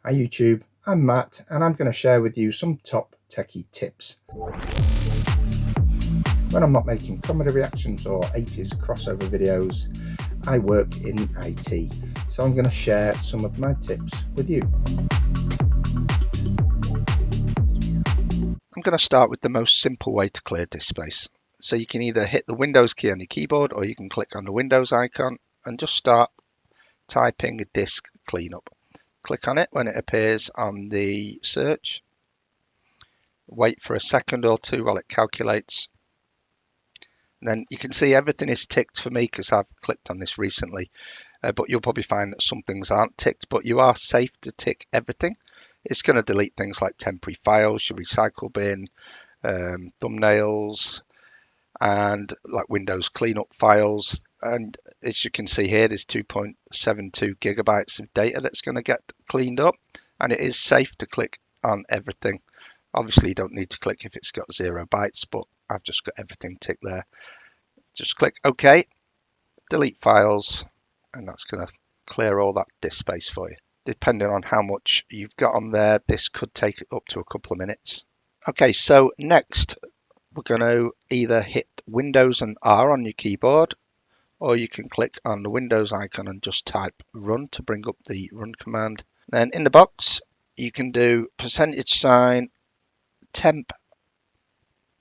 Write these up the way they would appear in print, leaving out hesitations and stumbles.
Hi YouTube, I'm Matt and I'm going to share with you some top techie tips. When I'm not making comedy reactions or 80s crossover videos, I work in IT, so I'm going to share some of my tips with you. I'm going to start with the most simple way to clear disk space. So you can either hit the Windows key on your keyboard or you can click on the Windows icon and just start typing disk cleanup. Click on it when it appears on the search. Wait for a second or two while it calculates. And then you can see everything is ticked for me because I've clicked on this recently. But you'll probably find that some things aren't ticked, but you are safe to tick everything. It's going to delete things like temporary files, your recycle bin, thumbnails, and like Windows cleanup files. And as you can see here, there's 2.72 gigabytes of data that's going to get cleaned up, and it is safe to click on everything. Obviously you don't need to click if it's got 0 bytes, but I've just got everything ticked there. Just click OK, delete files, and that's going to clear all that disk space for you. Depending on how much you've got on there, this could take up to a couple of minutes. Okay, so next we're going to either hit Windows and R on your keyboard, or you can click on the Windows icon and just type run to bring up the run command. Then in the box, you can do %, temp,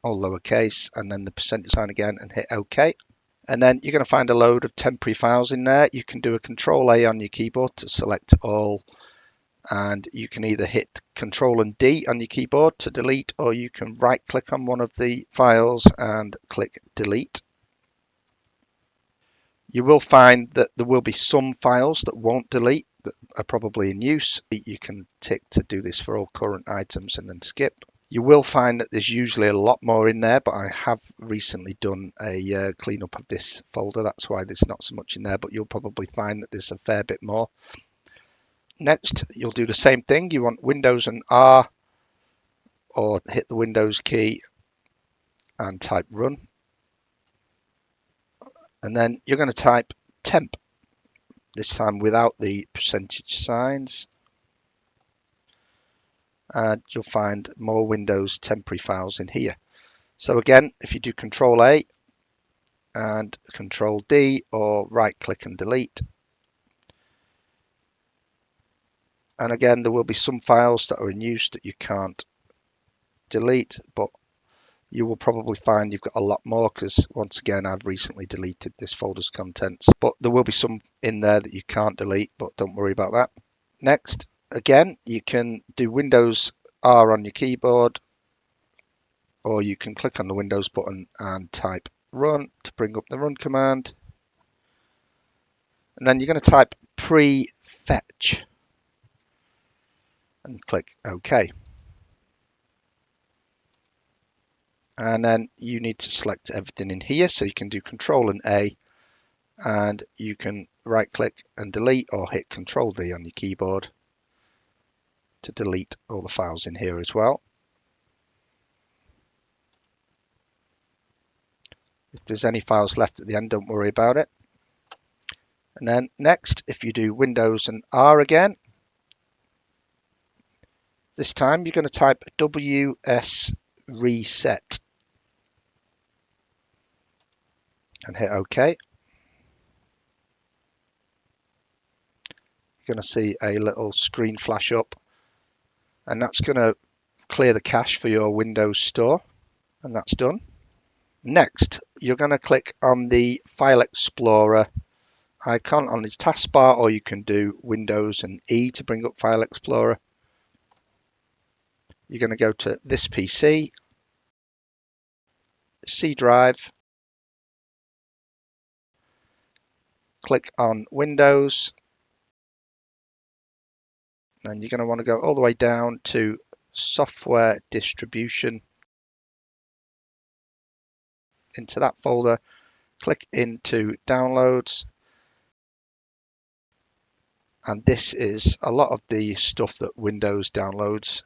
all lowercase, and then the % again and hit OK. And then you're going to find a load of temporary files in there. You can do a Control-A on your keyboard to select all, and you can either hit Control and D on your keyboard to delete, or you can right-click on one of the files and click Delete. You will find that there will be some files that won't delete that are probably in use. You can tick to do this for all current items and then skip. You will find that there's usually a lot more in there, but I have recently done a cleanup of this folder. That's why there's not so much in there, but you'll probably find that there's a fair bit more. Next, you'll do the same thing. You want Windows and R, or hit the Windows key and type run. And then you're going to type temp, this time without the %. And you'll find more Windows temporary files in here. So again, if you do Control A and Control D, or right click and delete, and again there will be some files that are in use that you can't delete, but you will probably find you've got a lot more because once again I've recently deleted this folder's contents, but there will be some in there that you can't delete, but don't worry about that. Next, again, you can do Windows R on your keyboard, or you can click on the Windows button and type run to bring up the run command. And then you're going to type prefetch and click OK. And then you need to select everything in here, so you can do Control and A, and you can right click and delete, or hit Control D on your keyboard to delete all the files in here as well. If there's any files left at the end, don't worry about it. And then next, if you do Windows and R again, this time you're going to type WS reset and hit OK. You're going to see a little screen flash up, and that's going to clear the cache for your Windows store, and that's done. Next, you're going to click on the File Explorer icon on the taskbar, or you can do Windows and E to bring up File Explorer. You're going to go to this PC, C drive, click on Windows, and you're going to want to go all the way down to Software Distribution. Into that folder, click into Downloads, and this is a lot of the stuff that Windows downloads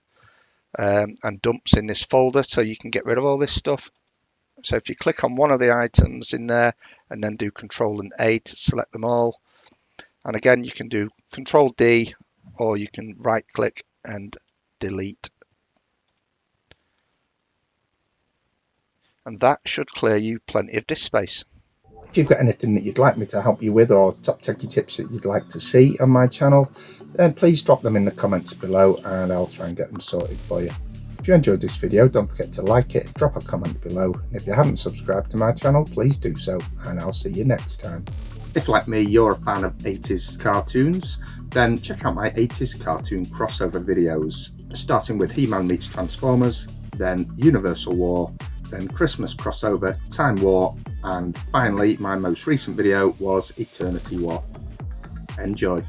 and dumps in this folder, so you can get rid of all this stuff. So if you click on one of the items in there and then do Control and A to select them all, and again you can do Control D or you can right click and delete. And that should clear you plenty of disk space. If you've got anything that you'd like me to help you with, or top techie tips that you'd like to see on my channel, then please drop them in the comments below and I'll try and get them sorted for you. If you enjoyed this video, don't forget to like it, drop a comment below, and if you haven't subscribed to my channel, please do so, and I'll see you next time. If, like me, you're a fan of 80s cartoons, then check out my 80s cartoon crossover videos, starting with He-Man meets Transformers, then Universal War, then Christmas crossover, Time War, and finally my most recent video was Eternity War. Enjoy.